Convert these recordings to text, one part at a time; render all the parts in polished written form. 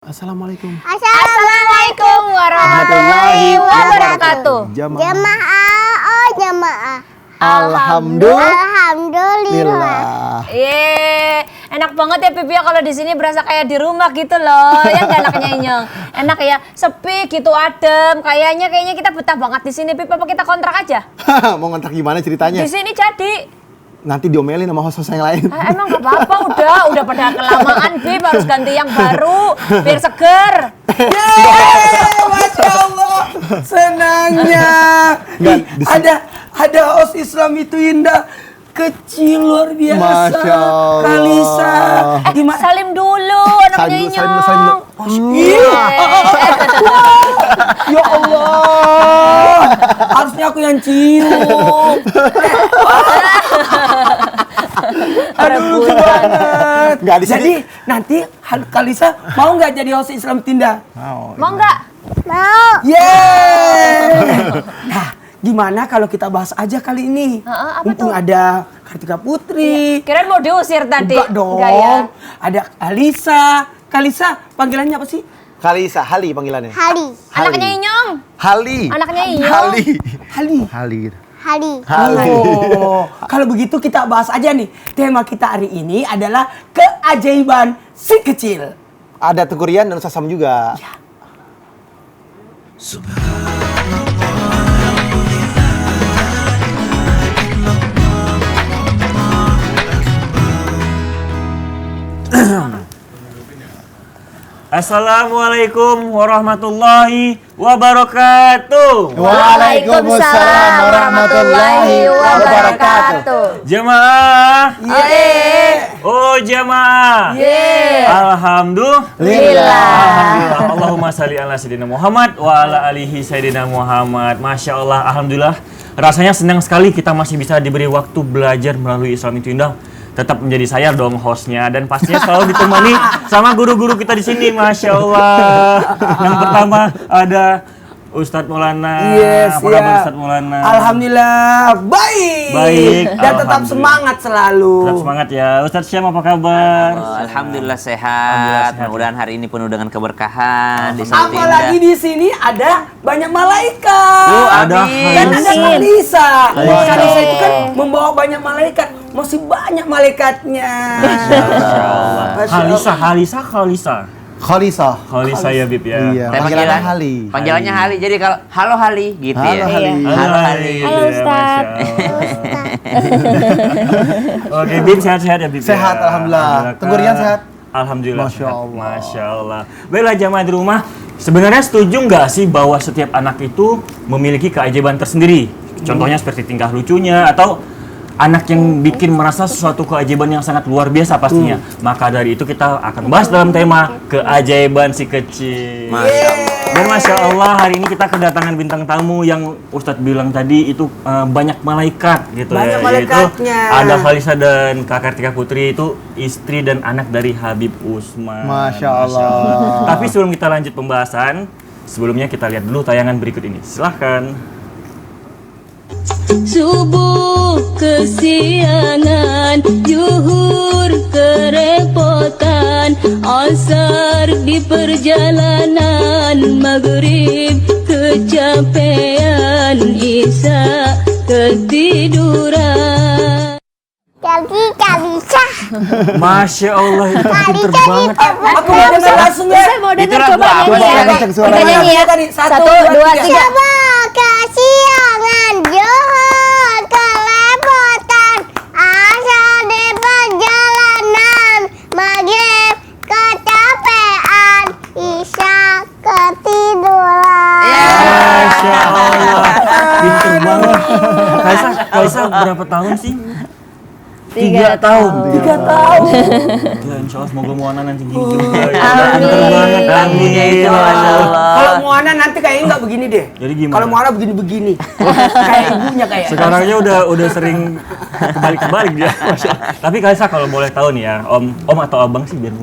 Assalamualaikum. Assalamualaikum warahmatullahi wabarakatuh. Jamaah. Alhamdulillah. Enak banget ya Pipi ya kalau di sini berasa kayak di rumah gitu loh. Ya nggak enaknya Inyong. Enak ya, sepi gitu, adem. Kayaknya kita betah banget di sini. Pipi apa kita kontrak aja? Mau ngontrak gimana ceritanya? Di sini jadi. Nanti diomelin sama host-host yang lain. Emang nggak apa-apa, udah pada kelamaan Bib, harus ganti yang baru biar seger. Masya Allah, senangnya. Ada host Islam itu indah, kecil luar biasa. Masya Allah. Kalisa. Salim dulu anaknya Inyong. Salim dulu. Iya. Ya Allah, harusnya aku yang cium. Aduh, lucu banget. Nggak, di sini- Jadi nanti Kalisa mau nggak jadi host Islam Tinda? Mau nggak? Yeay. Nah, gimana kalau kita bahas aja kali ini? Apa Mumpung tuh? ada Kartika Putri. Kirain mau diusir tadi. Enggak dong. Enggak ya? Ada Kalisa. Kalisa, panggilannya apa sih? Kalisa, Hali panggilannya. Anaknya Inyong. Hali. Anaknya Inyong. Hali. Hali. Hali. Oh, kalau begitu kita bahas aja nih. Tema kita hari ini adalah keajaiban si kecil. Ada Tegurian dan Ustaz Sam juga. Assalamualaikum warahmatullahi wabarakatuh. Waalaikumsalam warahmatullahi wabarakatuh. Jemaah, oh jemaah. Lillah. Alhamdulillah. Allahumma salli ala sayyidina Muhammad wa ala alihi sayyidina Muhammad. Masya Allah, alhamdulillah. Rasanya senang sekali kita masih bisa diberi waktu belajar melalui Islam itu indah. Tetap menjadi saya dong hostnya dan pastinya selalu ditemani sama guru-guru kita di sini, masya Allah. Yang pertama ada Ustadz Maulana. Apa kabar Ustadz Maulana? Alhamdulillah baik. Baik, Dan tetap alhamdulillah. semangat selalu. Tetap semangat ya. Ustadz Syam apa kabar? Alhamdulillah sehat. Mudah-mudahan hari ini penuh dengan keberkahan. Di saat Apalagi indah. di sini ada banyak malaikat. Ada Dan ada Amin. Kalisa. Kalisa. Kalisa itu kan membawa banyak malaikat. Masih banyak malaikatnya. Masya Allah. Masya Allah. Khalisa. Khalisa. Khalisa ya Bib ya. Iya, Saya panggilannya Hali. Panggilannya Hali. Jadi kalau halo Hali gitu Halo, ya. Hali. Halo Hali. gitu Halo, ya, Ustadz. Masya Allah. Oke, Bib sehat-sehat ya Bib. Sehat, ya? alhamdulillah. Kak. Tegurian sehat? Alhamdulillah. Masya sehat. Allah. Masya Allah. Baiklah jamaah di rumah, sebenarnya setuju nggak sih bahwa setiap anak itu memiliki keajaiban tersendiri? Contohnya seperti tingkah lucunya atau anak yang bikin merasa sesuatu keajaiban yang sangat luar biasa pastinya. Maka dari itu kita akan bahas dalam tema keajaiban si kecil. Masya Allah. Dan Masya Allah hari ini kita kedatangan bintang tamu yang Ustadz bilang tadi itu banyak malaikat gitu Banyak ya. malaikatnya. Yaitu ada Khalisa dan Kak Kartika Putri, itu istri dan anak dari Habib Usman. Masya Allah. Tapi sebelum kita lanjut pembahasan, sebelumnya kita lihat dulu tayangan berikut ini. Silahkan. Subuh kesiangan, zuhur kerepotan, asar di perjalanan, maghrib kecapean, isya ketiduran. Kalisa. Masya Allah, itu pinter banget. Aku mau dengar langsung ya. Saya mau dengar Itulah coba gua. nyanyi Coba ya. kenceng suaranya. Kita nyanyi ya. Tadi, Satu, dua, tiga. Kesiangan zuhur kerepotan, asal di perjalanan, maghrib kecapean, isya ketiduran. Masya Allah, pinter banget. Khalisa berapa tahun sih? 3 tahun. 3 tahun. Ya, insya Allah semoga Moana nanti gini juga ya. Amin. Pinter banget. Lagunya itu Masya Allah. Kalau Moana nanti kayaknya nggak begini deh. Jadi gimana? Kalau Moana begini-begini. Kayak ibunya kayak. Sekarangnya udah sering kebalik dia. Masya Allah. Tapi Khalisa kalau boleh tahu nih ya, om atau abang sih biar om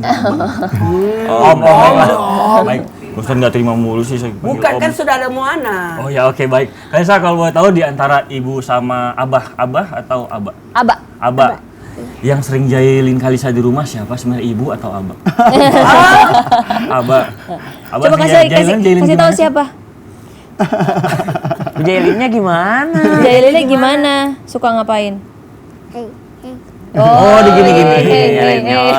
lah. Baik. Ustaz nggak terima mulu sih saya panggil Bukan om. kan sudah ada Moana. Oh ya, oke, baik. Khalisa kalau boleh tahu di antara ibu sama abah atau abah? Aba. Abah. Yang sering jahilin Kalisa di rumah siapa sebenarnya, ibu atau abah? Abah. Abah Coba sering kasih jahilin tahu gimana? siapa? Jailinnya gimana? Jahilinnya gimana? Suka ngapain? Oh, digini-gini. Nyolek-nyolek.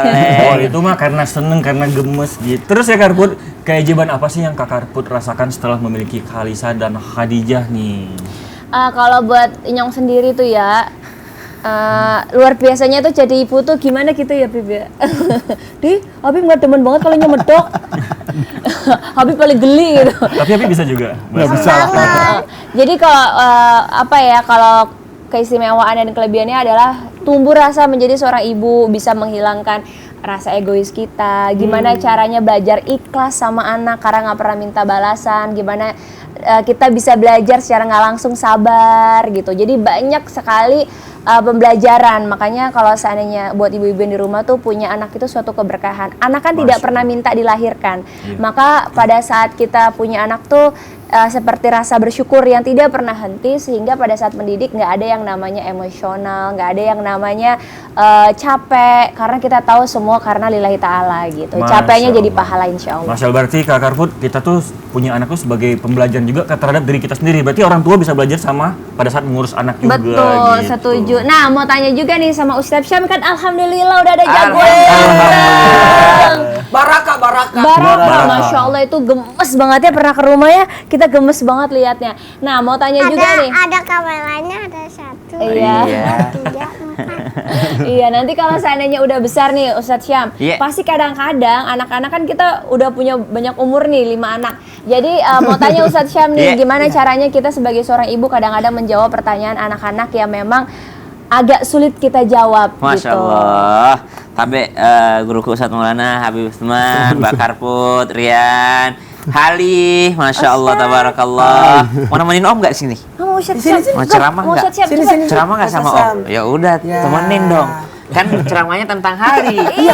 Oh, itu mah karena seneng, karena gemes gitu. Terus ya Karput, keajaiban apa sih yang Kak Karput rasakan setelah memiliki Kalisa dan Khadijah nih? Kalau buat Inyong sendiri tuh ya, luar biasanya tuh jadi ibu tuh gimana gitu ya Bib ya. Di, Habib nggak demen banget kalau nyemedok. Habib paling geli gitu. Tapi Habib bisa juga. Nggak bisa lah. Jadi kalau kalau keistimewaan dan kelebihannya adalah tumbuh rasa menjadi seorang ibu, bisa menghilangkan rasa egois kita. Gimana caranya belajar ikhlas sama anak karena nggak pernah minta balasan. Gimana kita bisa belajar secara nggak langsung sabar gitu. Jadi banyak sekali pembelajaran. Makanya kalau seandainya buat ibu-ibu yang di rumah tuh punya anak itu suatu keberkahan. Anak kan tidak pernah minta dilahirkan. Maka pada saat kita punya anak tuh seperti rasa bersyukur yang tidak pernah henti, sehingga pada saat mendidik nggak ada yang namanya emosional, nggak ada yang namanya capek, karena kita tahu semua karena lillahi ta'ala gitu. Capeknya jadi pahala insya Allah. Masya Allah, berarti Kak Karput, kita tuh punya anak tuh sebagai pembelajaran juga terhadap diri kita sendiri. Berarti orang tua bisa belajar sama pada saat mengurus anak juga. Betul, gitu. setuju. Nah, mau tanya juga nih sama Ustadz Syam, kan alhamdulillah udah ada jagoan. Baraka. Baraka, Masya Allah itu gemes banget ya, pernah ke rumah ya, kita gemes banget liatnya. Nah, mau tanya juga nih. Ada kameranya, ada satu. Iya. Tiga, empat. Iya, nanti kalau seandainya udah besar nih Ustadz Syam, Iya. pasti kadang-kadang anak-anak kan kita udah punya banyak umur nih, 5 anak. Jadi mau tanya Ustadz Syam nih, Iya. gimana caranya kita sebagai seorang ibu kadang-kadang menjawab pertanyaan anak-anak yang memang agak sulit kita jawab Masya gitu. Allah. Tapi guruku Ustadz Maulana, Habib Usman, Mbak Karput, Rian, Halih, Masya Allah, Tabarakallah. Mau nemenin Om nggak sini? Mau Ustadz Syam? Mau ceramah Mau nggak? Ustadz Syam, Sini, coba. sini. Ceramah nggak sama Ustadz Om? Sam. Ya udah, Ya. temenin dong. Kan ceramahnya tentang Hari. Iya.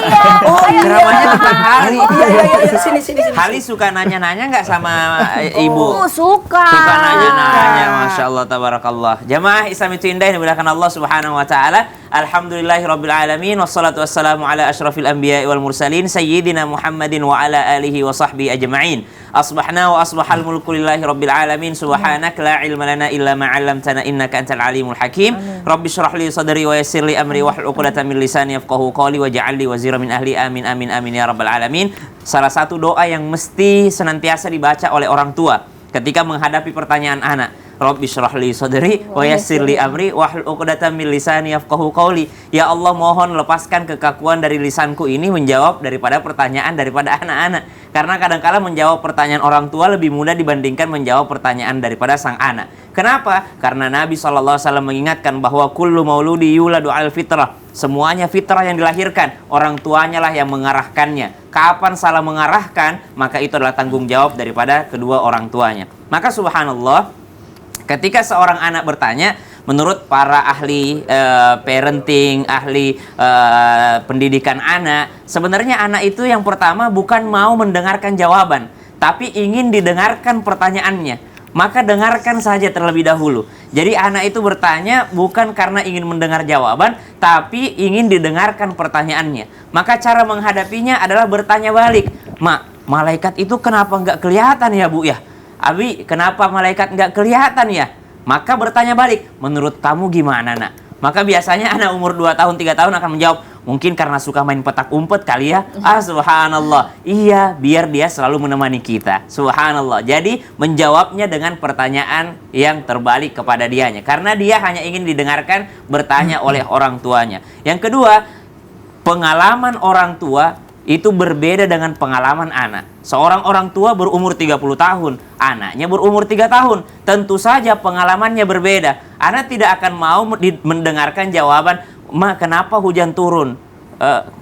Ceramahnya tentang Hari. Iya, sini. Hali suka nanya-nanya nggak sama ibu? Oh, suka. Suka nanya-nanya, Masya Allah, Tabarakallah. Jamaah Islam itu indah yang dimuliakan Allah Subhanahu Wa Taala. Alhamdulillahirabbil alamin, wassalatu wassalamu ala asyrafil anbiya'i wal mursalin sayyidina Muhammadin wa ala alihi wa sahbihi ajma'in. Asbahna wa asbahal mulku lillahi rabbil alamin. Subhanak la ilma lana illa ma 'allamtana innaka antal alimul hakim. Rabbi shrah li sadri wa yassir li amri wahlul 'uqdatam min lisani yafqahu qawli waj'al li wazira min ahli. Amin amin amin ya rabbal alamin. Salah satu doa yang mesti senantiasa dibaca oleh orang tua ketika menghadapi pertanyaan anak. Rabbi shrah li sadri wa yassir li amri wahlul 'uqdatam min lisani yafqahu qawli. Ya Allah, mohon lepaskan kekakuan dari lisanku ini menjawab daripada pertanyaan daripada anak-anak. Karena kadang-kala menjawab pertanyaan orang tua lebih mudah dibandingkan menjawab pertanyaan daripada sang anak. Kenapa? Karena Nabi SAW mengingatkan bahwa kullu mauludi yuladu al fitrah. Semuanya fitrah yang dilahirkan, orang tuanya lah yang mengarahkannya. Kapan salah mengarahkan, maka itu adalah tanggung jawab daripada kedua orang tuanya. Maka subhanallah, ketika seorang anak bertanya, menurut para ahli parenting, ahli pendidikan anak, sebenarnya anak itu yang pertama bukan mau mendengarkan jawaban, tapi ingin didengarkan pertanyaannya. Maka dengarkan saja terlebih dahulu. Jadi anak itu bertanya bukan karena ingin mendengar jawaban, tapi ingin didengarkan pertanyaannya. Maka cara menghadapinya adalah bertanya balik. Mak, malaikat itu kenapa nggak kelihatan ya Bu ya? Abi, kenapa malaikat nggak kelihatan ya? Maka bertanya balik, menurut kamu gimana nak? Maka biasanya anak umur 2 tahun, 3 tahun akan menjawab, mungkin karena suka main petak umpet kali ya. Subhanallah. Iya, biar dia selalu menemani kita. Subhanallah. Jadi menjawabnya dengan pertanyaan yang terbalik kepada dianya. Karena dia hanya ingin didengarkan bertanya oleh orang tuanya. Yang kedua, pengalaman orang tua itu berbeda dengan pengalaman anak. Seorang orang tua berumur 30 tahun, anaknya berumur 3 tahun. Tentu saja pengalamannya berbeda. Anak tidak akan mau mendengarkan jawaban, "Ma, kenapa hujan turun?"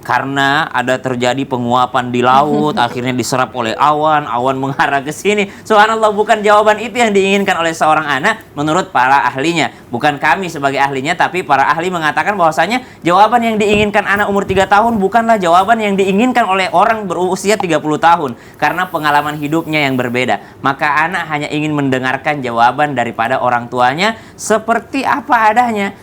Karena ada terjadi penguapan di laut, akhirnya diserap oleh awan mengarah ke sini. Subhanallah, bukan jawaban itu yang diinginkan oleh seorang anak menurut para ahlinya. Bukan kami sebagai ahlinya, tapi para ahli mengatakan bahwasanya jawaban yang diinginkan anak umur 3 tahun bukanlah jawaban yang diinginkan oleh orang berusia 30 tahun. Karena pengalaman hidupnya yang berbeda. Maka anak hanya ingin mendengarkan jawaban daripada orang tuanya seperti apa adanya.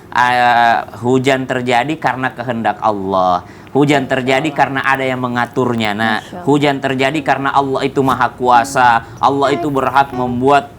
hujan terjadi karena kehendak Allah. Hujan terjadi karena ada yang mengaturnya. Nah, hujan terjadi karena Allah itu maha kuasa. Allah itu berhak membuat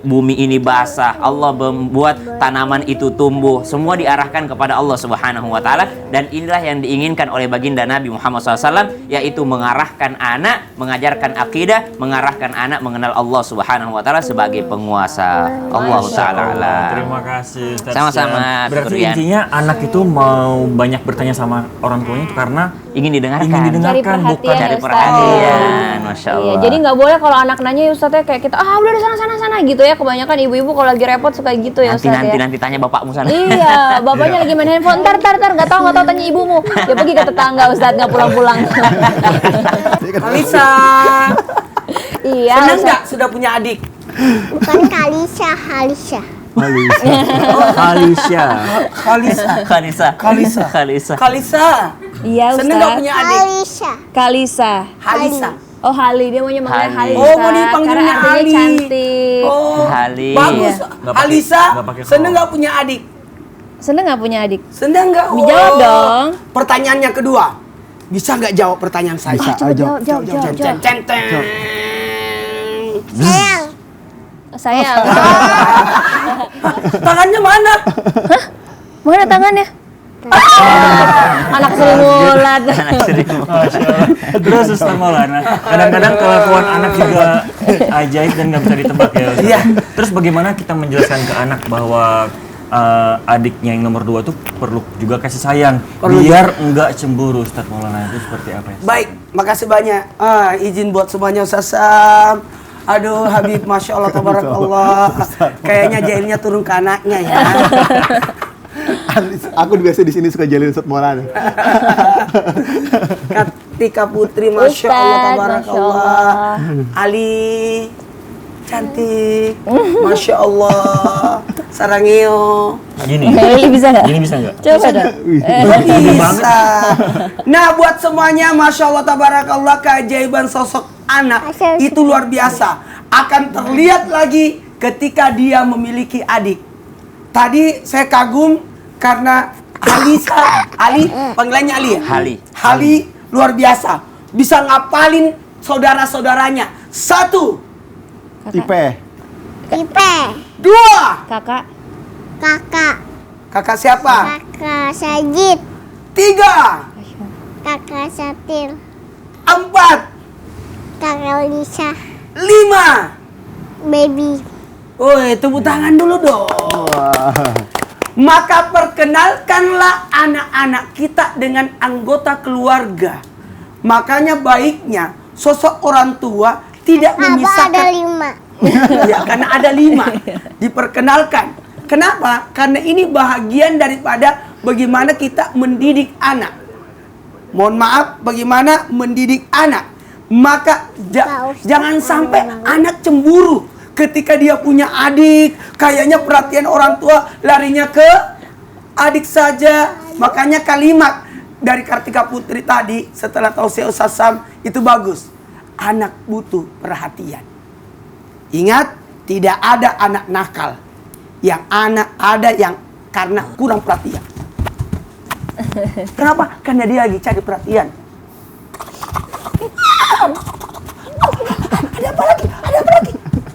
bumi ini basah. Allah membuat tanaman itu tumbuh. Semua diarahkan kepada Allah Subhanahu wa taala, dan inilah yang diinginkan oleh baginda Nabi Muhammad SAW, yaitu mengarahkan anak, mengajarkan akidah, mengarahkan anak mengenal Allah Subhanahu wa taala sebagai penguasa. Allah taala alam. Terima kasih Ustaz. Sama-sama, Berarti Durian. intinya anak itu mau banyak bertanya sama orang tuanya itu karena Ingin didengarkan. ingin didengarkan, Cari bukan perhatian Cari ya, Ustaz. perhatian, Masya Iya, Allah. jadi nggak boleh kalau anak nanya ya Ustaz ya, kayak kita udah di sana gitu ya. Kebanyakan ibu-ibu kalau lagi repot suka gitu ya Ustaz ya. Nanti tanya bapakmu sana. Iya, bapaknya lagi main handphone. Ntar, nggak tahu tanya ibumu. Dia pergi ke tetangga Ustaz, nggak pulang-pulang. Kalisa. Iya, Senang Ustaz. nggak sudah punya adik? Bukan Kalisa, Halisa. Alicia. Kalisa. Kalisa. Iya, Senang nggak Ustaz. punya adik? Halisa. Kalisa. Halisa. Oh, Hali, dia maunya manggilnya Hali. Halisa. Oh, mau dipanggilnya karena artinya Ali. cantik. Oh, Hali. bagus. Iya. Nggak pakai- Alisa, nggak pakai seneng kol. nggak punya adik? Seneng nggak punya adik? Seneng nggak? Dijawab dong. Pertanyaan yang kedua, bisa nggak jawab pertanyaan saya? Jawab. Centeng. Sayang. Sayang. Tangannya mana? Mana tangannya? Anak serimulat. Masya Allah. Terus Ustaz Maulana, kadang-kadang kelakuan anak juga ajaib dan nggak bisa ditebak ya Ustaz. Iya. Terus bagaimana kita menjelaskan ke anak bahwa adiknya yang nomor 2 tuh perlu juga kasih sayang biar enggak cemburu Ustaz Maulana, itu seperti apa ya? Baik, makasih banyak. Izin buat semuanya Ustaz Sam. Aduh Habib, Masya Allah, tabarakallah. Kayaknya jahilnya turun ke anaknya ya. Aku biasa di sini suka jalin Ustaz Maulana. Kartika Putri, Masya Allah, Ustaz, tabarakallah. Ali, cantik, Masya Allah. Sarangeo. Gini. Heli bisa nggak? Gini bisa nggak? Coba dong. Bisa. Nah, buat semuanya, Masya Allah, tabarakallah, keajaiban sosok anak itu luar biasa. Akan terlihat lagi ketika dia memiliki adik. Tadi saya kagum karena Ali, panggilannya Ali ya? Hali luar biasa. Bisa ngapalin saudara-saudaranya. 1, Ipe. Ipe. 2, Kakak. Kakak. kakak siapa? Kakak Sajid. 3, Kakak Satil. 4, Kakak Lisa. 5. Baby. Woi, tepuk tangan dulu dong. Maka perkenalkanlah anak-anak kita dengan anggota keluarga. Makanya baiknya sosok orang tua tidak Apa ada memisahkan. 5? Ya, karena ada 5. Diperkenalkan. Kenapa? Karena ini bahagian daripada bagaimana kita mendidik anak. Mohon maaf, bagaimana mendidik anak. Maka jangan sampai anak cemburu ketika dia punya adik. Kayaknya perhatian orang tua larinya ke adik saja. Makanya kalimat dari Kartika Putri tadi setelah tausiah Ustaz Sam itu bagus. Anak butuh perhatian. Ingat, tidak ada anak nakal. Yang anak ada yang karena kurang perhatian. Kenapa? Karena dia lagi cari perhatian. Ada apa lagi?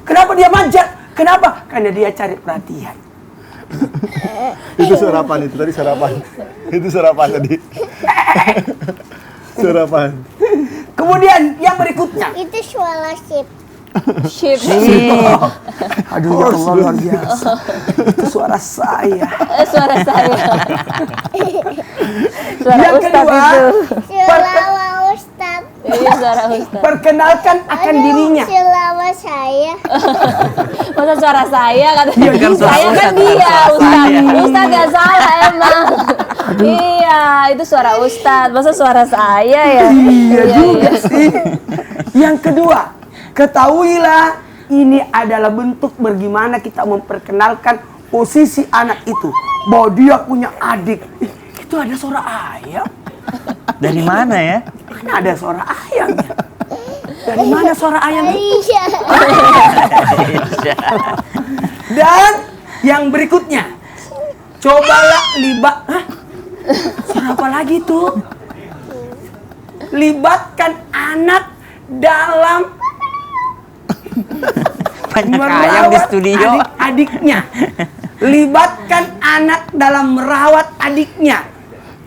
Kenapa dia manjat? Kenapa? Karena dia cari perhatian. Itu sarapan itu tadi sarapan. Itu sarapan tadi. Sarapan. Kemudian yang berikutnya. Itu suara sip. Ship. Aduh ya Allah, luar biasa. Itu suara saya. Suara saya. Suara Yang Ustadz kedua, itu. Selama Ustad. Iya, suara Ustadz. perkenalkan akan dirinya. Selama saya. Masa suara saya kata Iya, kan suara saya kan Ustadz, dia suara Ustadz. saya. Ustadz gak salah emang. Iya, itu suara Ustadz. Masa suara saya ya? Iya juga sih. Yang kedua, ketahuilah ini adalah bentuk bagaimana kita memperkenalkan posisi anak itu. Bahwa dia punya adik. Ih, itu ada suara ayam. Dari mana ya? Mana ada suara ayamnya? Dari mana suara ayam itu? Iya. Dan yang berikutnya, Cobalah suara apa lagi tuh? Libatkan anak dalam Banyak ayam di studio. adik-adiknya. Libatkan anak dalam merawat adiknya.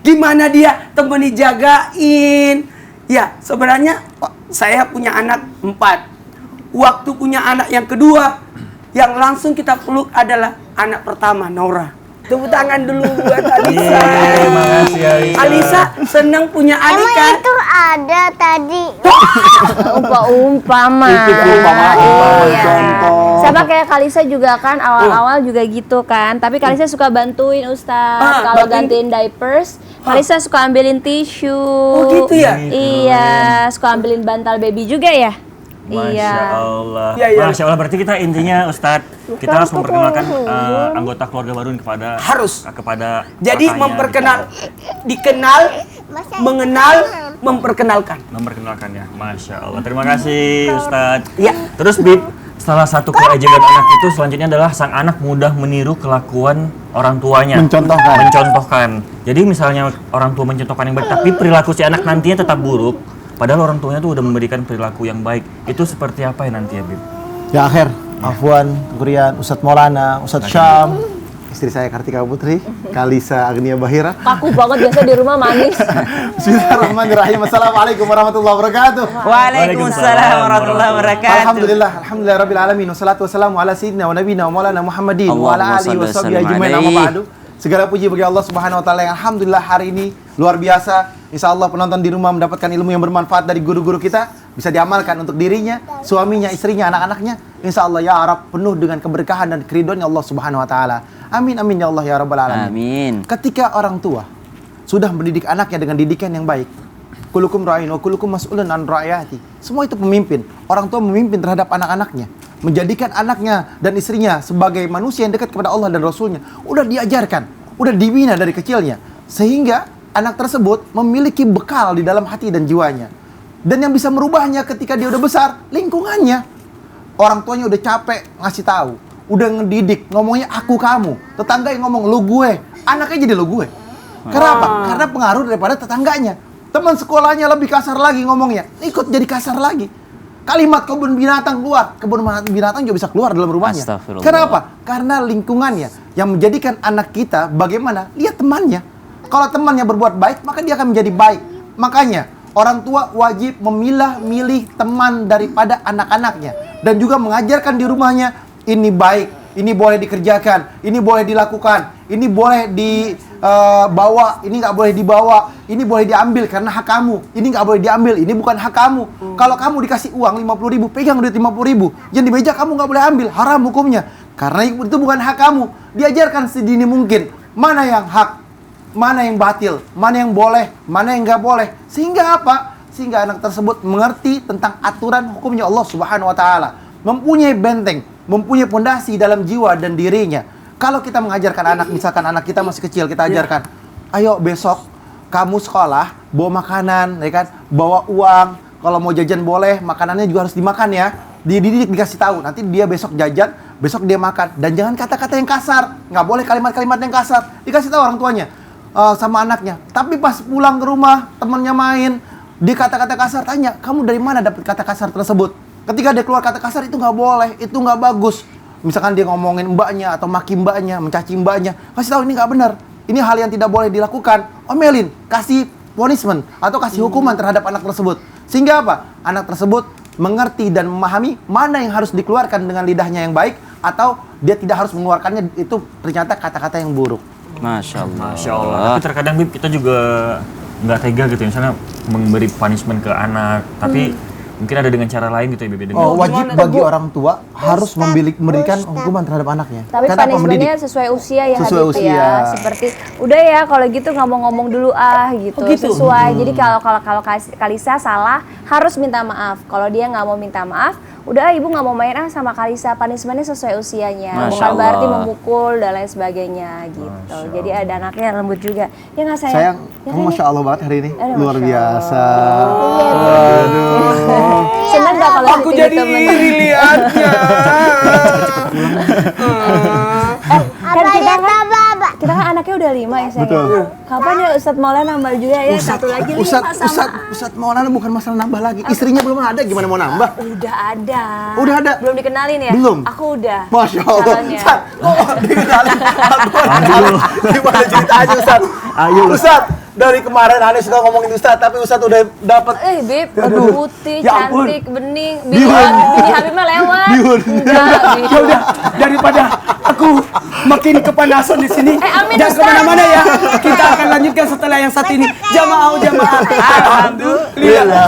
Gimana dia temani jagain. Ya, sebenarnya saya punya anak 4. Waktu punya anak yang kedua, yang langsung kita peluk adalah anak pertama, Nora. Tepuk tangan dulu buat Alisa. Terima kasih Alisa. Alisa senang punya adik Emang kan? itu ada tadi. Umpama. Itu perumpamaan, Iya. contoh. Sama kayak Kalisa juga kan awal-awal juga gitu kan. Tapi Kalisa suka bantuin Ustadz. Kalau bantuin. gantiin diapers, Kalisa suka ambilin tisu. Oh gitu ya? Iya, suka ambilin bantal baby juga ya? Masya Allah. Iya, iya. Masya Allah, berarti kita intinya Ustadz, kita harus memperkenalkan anggota keluarga baru kepada Harus. kepada Jadi kakaknya, memperkenal, gitu. dikenal, mengenal, memperkenalkan. Memperkenalkan ya. Masya Allah. Terima kasih Ustadz. Iya. Terus Bib, salah satu kewajiban anak itu selanjutnya adalah sang anak mudah meniru kelakuan orang tuanya. Mencontohkan. Jadi misalnya orang tua mencontohkan yang baik, tapi perilaku si anak nantinya tetap buruk. Padahal orang tuanya tuh udah memberikan perilaku yang baik. Itu seperti apa ya nanti ya, Bib? Ya akhir, Afwan, Kurian, Ustadz Maulana, Ustadz Syam, istri saya Kartika Putri, Kalisa Agnia Bahira. Kaku banget biasa di rumah manis. Bismillahirrahmanirrahim. Assalamualaikum warahmatullahi wabarakatuh. Waalaikumsalam warahmatullahi wabarakatuh. Alhamdulillah rabbil alamin. Wassalatu wassalamu ala sayyidina wa nabiyina wa maulana Muhammadin wa ala alihi wa sahbihi ajmain. Amma ba'du. Segala puji bagi Allah Subhanahu wa taala yang alhamdulillah hari ini luar biasa. Insyaallah penonton di rumah mendapatkan ilmu yang bermanfaat dari guru-guru kita, bisa diamalkan untuk dirinya, suaminya, istrinya, anak-anaknya. Insyaallah ya Arab penuh dengan keberkahan dan keridhaan Allah Subhanahu wa taala. Amin amin ya Allah ya rabbal alamin. Amin. Ketika orang tua sudah mendidik anaknya dengan didikan yang baik, kulukum ra'in wa kulukum mas'ulun an ra'yati. Semua itu pemimpin. Orang tua memimpin terhadap anak-anaknya, menjadikan anaknya dan istrinya sebagai manusia yang dekat kepada Allah dan Rasulnya. Udah diajarkan, udah dibina dari kecilnya, sehingga anak tersebut memiliki bekal di dalam hati dan jiwanya. Dan yang bisa merubahnya ketika dia udah besar, lingkungannya. Orang tuanya udah capek ngasih tahu, udah ngedidik, ngomongnya aku kamu. Tetangga yang ngomong lu gue, anaknya jadi lu gue. Kenapa? Karena pengaruh daripada tetangganya. Teman sekolahnya lebih kasar lagi ngomongnya, ikut jadi kasar lagi. Kalimat kebun binatang keluar, kebun binatang juga bisa keluar dalam rumahnya. Astagfirullah. Kenapa? Karena lingkungannya yang menjadikan anak kita bagaimana? Lihat temannya. Kalau temannya berbuat baik, maka dia akan menjadi baik. Makanya orang tua wajib memilah-milih teman daripada anak-anaknya dan juga mengajarkan di rumahnya ini baik, ini boleh dikerjakan, ini boleh dilakukan, ini boleh dibawa, ini nggak boleh dibawa, ini boleh diambil karena hak kamu, ini nggak boleh diambil, ini bukan hak kamu. Kalau kamu dikasih uang 50.000, pegang duit 50.000, yang di meja kamu nggak boleh ambil, haram hukumnya. Karena itu bukan hak kamu. Diajarkan sedini mungkin mana yang hak, mana yang batil, mana yang boleh, mana yang nggak boleh. Sehingga apa? Sehingga anak tersebut mengerti tentang aturan hukumnya Allah Subhanahu wa taala. Mempunyai benteng, mempunyai pondasi dalam jiwa dan dirinya. Kalau kita mengajarkan anak, misalkan anak kita masih kecil, kita ajarkan, ayo besok kamu sekolah bawa makanan, ya kan? Bawa uang. Kalau mau jajan boleh, makanannya juga harus dimakan ya. Dididik, dikasih tahu. Nanti dia besok jajan, besok dia makan. Dan jangan kata-kata yang kasar. Nggak boleh kalimat-kalimat yang kasar. Dikasih tahu orang tuanya. Sama anaknya. Tapi pas pulang ke rumah, temennya main, dia kata-kata kasar, tanya, kamu dari mana dapat kata kasar tersebut? Ketika dia keluar kata kasar, itu nggak boleh, itu nggak bagus. Misalkan dia ngomongin mbaknya atau maki mbaknya, mencaci mbaknya, kasih tahu ini nggak benar. Ini hal yang tidak boleh dilakukan. Omelin, kasih punishment atau kasih hukuman terhadap anak tersebut. Sehingga apa? Anak tersebut mengerti dan memahami mana yang harus dikeluarkan dengan lidahnya yang baik atau dia tidak harus mengeluarkannya itu ternyata kata-kata yang buruk. Masya Allah. Masya Allah. Tapi terkadang Bib, kita juga nggak tega gitu, misalnya memberi punishment ke anak, tapi mungkin ada dengan cara lain gitu ya, Bib. Wajib bagi orang tua harus memberikan hukuman terhadap anaknya. Tapi Kata punishmentnya sesuai usia ya, Sesuai Habib usia. ya. Seperti udah ya kalau gitu nggak mau ngomong dulu gitu. Oh, gitu? Sesuai. Jadi kalau Kalisa salah harus minta maaf. Kalau dia nggak mau minta maaf, udah ibu nggak mau main sama Kalisa. Punishmentnya sesuai usianya. Masya Bukan berarti Allah. memukul dan lain sebagainya gitu. Jadi ada anaknya yang lembut juga. Ya nggak sayang? sayang, Ya kamu kan, Masya Allah banget hari ini. Aduh, Luar Masya biasa. Senang nggak kalau Aku ditinggal jadi temen? iri liatnya. Kan kita kan udah 5 ya sayang. Betul. Kapan ya Ustadz Maulana nambah juga ya? Satu lagi 5 sama. Ustadz Maulana bukan masalah nambah lagi. Istrinya belum ada, gimana mau nambah? Udah ada. Udah ada? Belum dikenalin ya? Belum. Aku udah. Masya Allah. Calonnya. Ustaz, dikenalin. Gimana ceritanya Ustaz? Ayo Ustaz, dari kemarin Ane suka ngomongin Ustaz, tapi Ustaz udah dapat. Bib, Aduh. putih, Ya ampun. cantik, bening, Bihun, Bini Habib mah lewat. Bihun. Enggak, Bihun. Ya udah, daripada aku makin kepanasan di sini. Amin, Jangan Ustaz. kemana-mana ya. Kita akan lanjutkan setelah yang satu ini. Jamaah. Alhamdulillah.